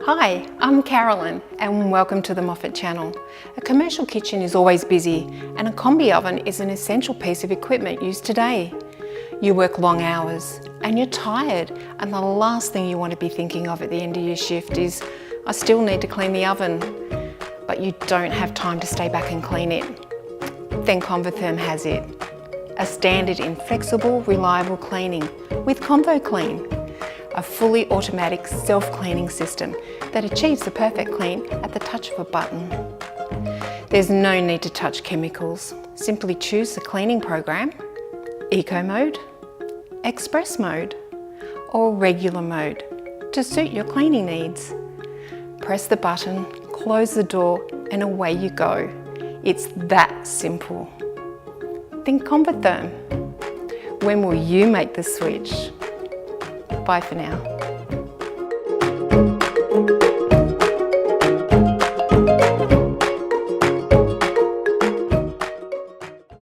Hi, I'm Carolyn and welcome to the Moffat channel. A commercial kitchen is always busy and a Combi oven is an essential piece of equipment used today. You work long hours and you're tired, and the last thing you want to be thinking of at the end of your shift is, I still need to clean the oven, but you don't have time to stay back and clean it. Then Convotherm has it. A standard in flexible, reliable cleaning with ConvoClean. A fully automatic self-cleaning system that achieves the perfect clean at the touch of a button. There's no need to touch chemicals. Simply choose the cleaning program, Eco Mode, Express Mode, or Regular Mode to suit your cleaning needs. Press the button, close the door, and away you go. It's that simple. Think Convotherm. When will you make the switch? Bye for now.